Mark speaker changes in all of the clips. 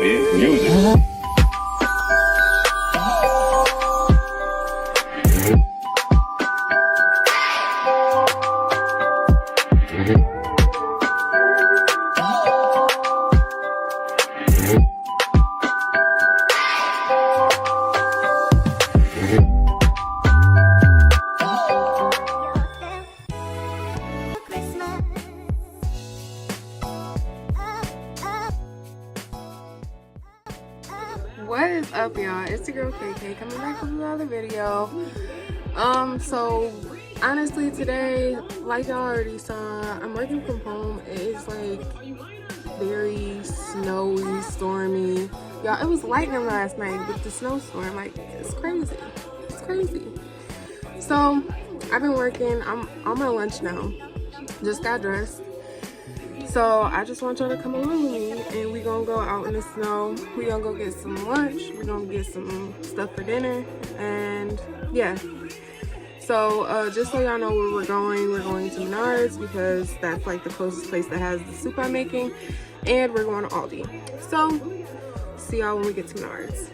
Speaker 1: is music.
Speaker 2: What is up, y'all? It's the girl KK coming back with another video. So honestly today, like y'all already saw, I'm working from home. It is like very snowy, stormy. Y'all, it was lightning last night with the snowstorm. Like, it's crazy. It's crazy. So I've been working. I'm on my lunch now. Just got dressed. So I just want y'all to come along with me, and we gonna go out in the snow. We gonna go get some lunch. We gonna get some stuff for dinner, and yeah. So just so y'all know where we're going to Menards because that's like the closest place that has the soup I'm making, and we're going to Aldi. So see y'all when we get to Menards.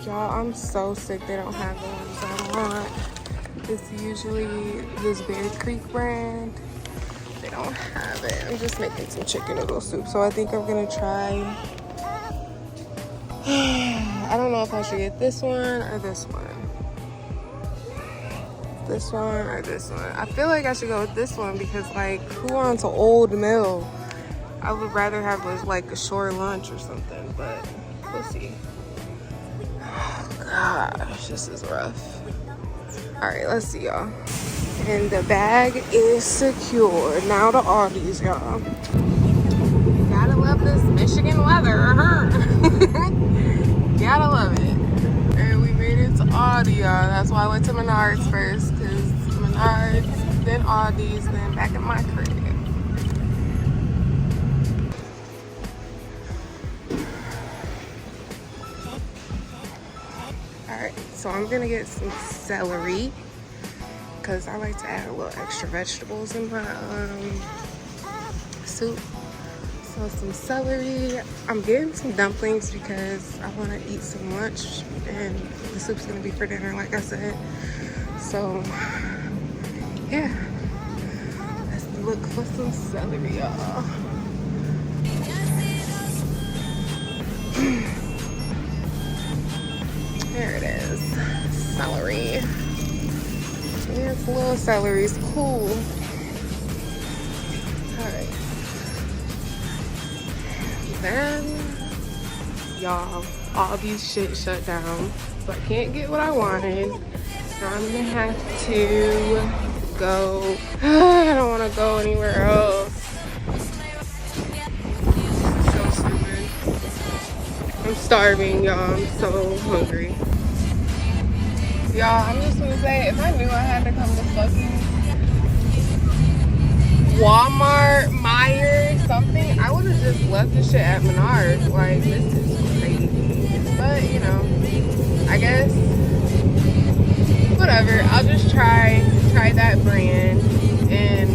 Speaker 2: Y'all, I'm so sick they don't have the ones I want. It's usually this Bear Creek brand. They don't have it. I'm just making some chicken noodle soup, so I think I'm gonna try. I don't know if I should get this one or this one. This one or this one. I feel like I should go with this one because, like, who wants an old meal? I would rather have like a short lunch or something, but we'll see. Gosh, this is rough. All right, let's see, y'all. And the bag is secured. Now to Aldi's, y'all. Gotta love this Michigan weather. Gotta love it. And we made it to Aldi, y'all. That's why I went to Menards first, because Menards, then Aldi's, then back at my crib. Alright, so I'm gonna get some celery because I like to add a little extra vegetables in my soup. So some celery. I'm getting some dumplings because I want to eat some lunch and the soup's gonna be for dinner, like I said. So yeah, let's look for some celery, y'all. There it is, celery. Yeah, it's a little celery, it's cool. Alright. Then, y'all, all these shit shut down. So I can't get what I wanted. So I'm gonna have to go. I don't wanna go anywhere else. So stupid. I'm starving, y'all. I'm so hungry. Y'all, I'm just gonna say, if I knew I had to come to fucking Walmart, Meijer, something, I would have just left this shit at Menards. Like, this is crazy. But, you know, I guess, whatever. I'll just try that brand, and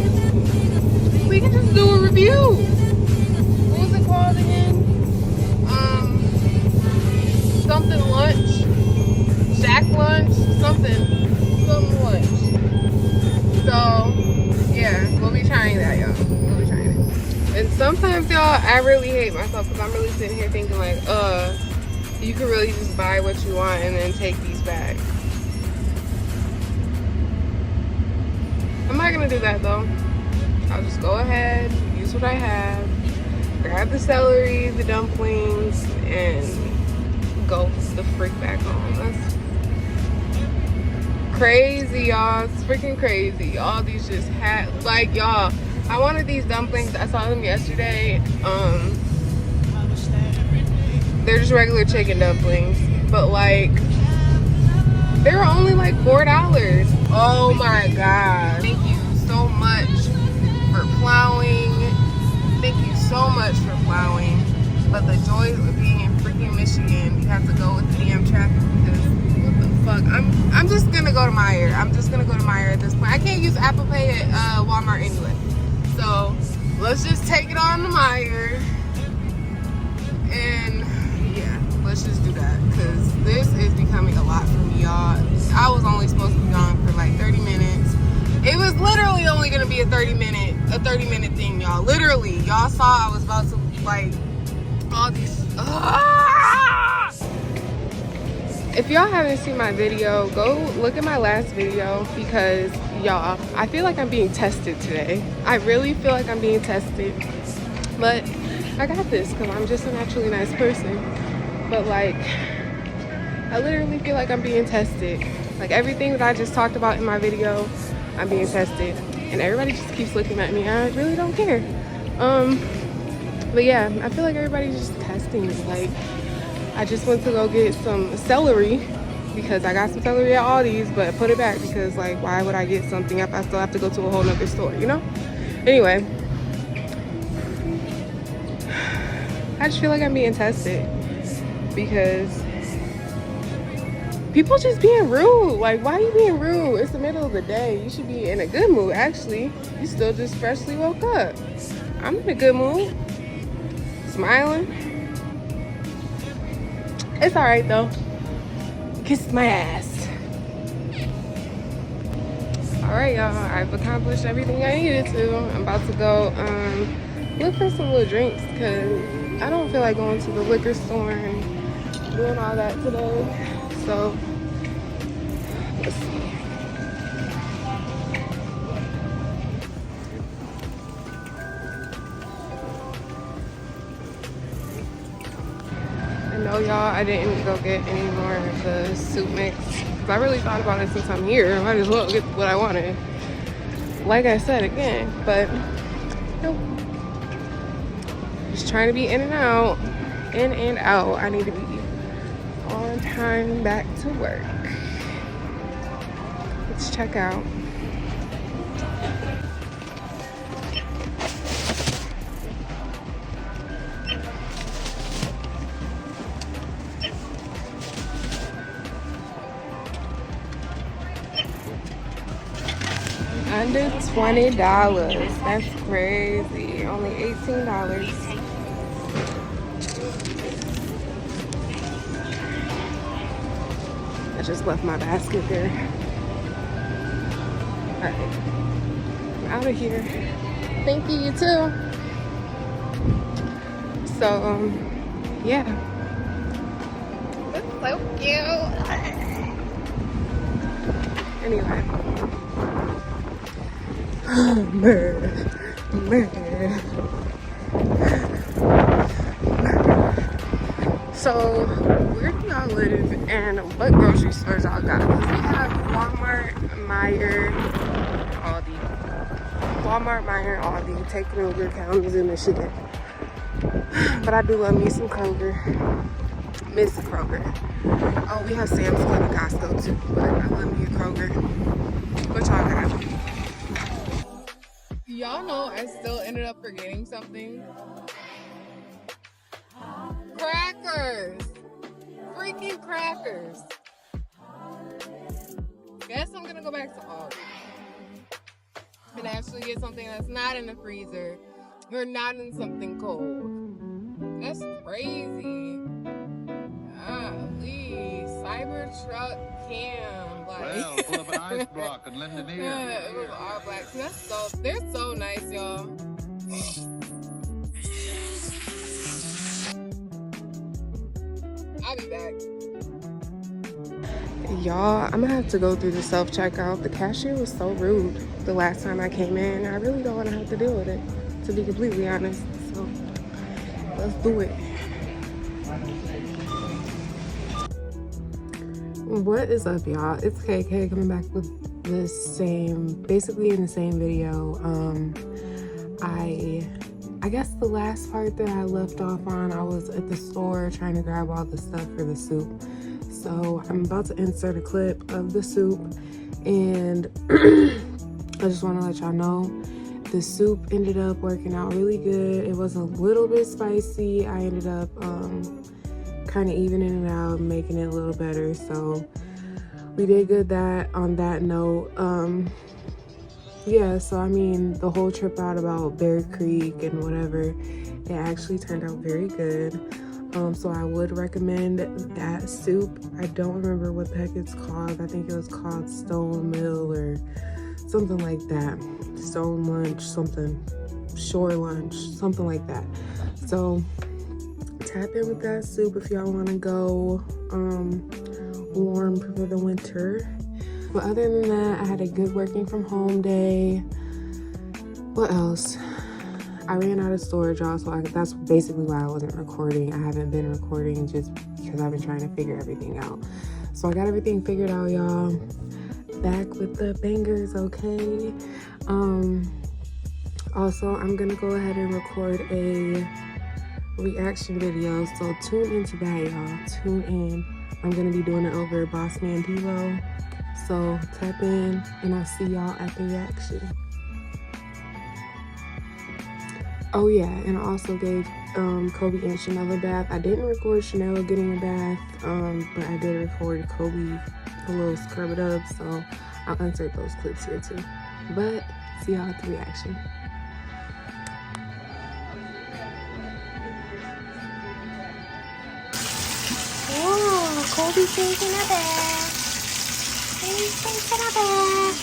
Speaker 2: we can just do a review. What was it called again? Something lunch. Jack lunch, something lunch. So yeah, we'll be trying that, y'all. We'll be trying it. And sometimes, y'all, I really hate myself because I'm really sitting here thinking like, you can really just buy what you want and then take these back. I'm not gonna do that though. I'll just go ahead, use what I have, grab the celery, the dumplings, and go the freak back home. That's crazy, y'all. It's freaking crazy. All these just had, like, y'all, I wanted these dumplings. I saw them yesterday. They're just regular chicken dumplings, but like they were only like $4. Oh my god. Thank you so much for plowing. Thank you so much for plowing. But the joys of being in freaking Michigan, you have to go with the damn traffic because what the fuck? I'm I'm just gonna go to Meijer. I'm just gonna go to Meijer at this point. I can't use Apple Pay at Walmart anyway. So let's just take it on to Meijer. And yeah, let's just do that. Because this is becoming a lot for me, y'all. I was only supposed to be gone for like 30 minutes. It was literally only gonna be a 30 minute thing, y'all. Literally, y'all saw I was about to like all these. If y'all haven't seen my video, go look at my last video because y'all, I feel like I'm being tested today. I really feel like I'm being tested, but I got this because I'm just a naturally nice person. But like, I literally feel like I'm being tested. Like everything that I just talked about in my video, I'm being tested, and everybody just keeps looking at me. I really don't care. But yeah, I feel like everybody's just testing me. Like, I just went to go get some celery because I got some celery at Aldi's, but put it back because like, why would I get something if I still have to go to a whole nother store, you know? Anyway, I just feel like I'm being tested because people just being rude. Like, why are you being rude? It's the middle of the day. You should be in a good mood, actually. You still just freshly woke up. I'm in a good mood. Smiling. It's all right, though. Kiss my ass. All right, y'all. I've accomplished everything I needed to. I'm about to go look for some little drinks because I don't feel like going to the liquor store and doing all that today. So, let's see. I know, y'all, I didn't go get any more of the soup mix because I really thought about it since I'm here. I might as well get what I wanted. Like I said again, but nope. Just trying to be in and out. In and out. I need to be on time back to work. Let's check out. Under $20. That's crazy. Only $18. I just left my basket there. Alright. I'm out of here. Thank you, you too. So, yeah. That's so cute. Anyway. So, where do y'all live and what grocery stores y'all got? We have Walmart, Meijer, Aldi. Walmart, Meijer, Aldi. Taking into account in Michigan. But I do love me some Kroger. Miss Kroger. Oh, we have Sam's Club and Costco too. But I love me a Kroger. What y'all got? Y'all know I still ended up forgetting something. Crackers! Freaking crackers! Guess I'm gonna go back to Aldi and actually get something that's not in the freezer or not in something cold. That's crazy. Golly, Cybertruck Cam. Like,
Speaker 1: well, pull up an ice block and lend an ear.
Speaker 2: Yeah, it was all black. They're so nice, y'all. I'll be back. Y'all, I'm gonna have to go through the self-checkout. The cashier was so rude the last time I came in. I really don't want to have to deal with it, to be completely honest. So, let's do it. What is up, y'all? It's KK coming back with basically in the same video. I guess the last part that I left off on, I was at the store trying to grab all the stuff for the soup. So I'm about to insert a clip of the soup, and I just want to let y'all know the soup ended up working out really good. It was a little bit spicy. I ended up kind of evening it out, making it a little better. So we did good that on that note. Yeah, so I mean, the whole trip out about Bear Creek and whatever, it actually turned out very good. So I would recommend that soup. I don't remember what the heck it's called. I think it was called Stone Mill or something like that. Stone Lunch, something, Shore Lunch, something like that. So tap in with that soup if y'all want to go warm for the winter. But other than that, I had a good working from home day. What else? I ran out of storage, y'all, so that's basically why I wasn't recording. I haven't been recording just because I've been trying to figure everything out. So I got everything figured out, y'all. Back with the bangers, okay? Also, I'm gonna go ahead and record a reaction video, so tune into that, y'all. Tune in. I'm gonna be doing it over Boss Man Devo. So tap in, and I'll see y'all at the reaction. Oh yeah, and I also gave Kobe and Chanel a bath. I didn't record Chanel getting a bath, but I did record Kobe a little scrub it up, so I'll insert those clips here too. But see y'all at the reaction.
Speaker 3: Whoa, Kobe's taking a bath. He's taking a bath.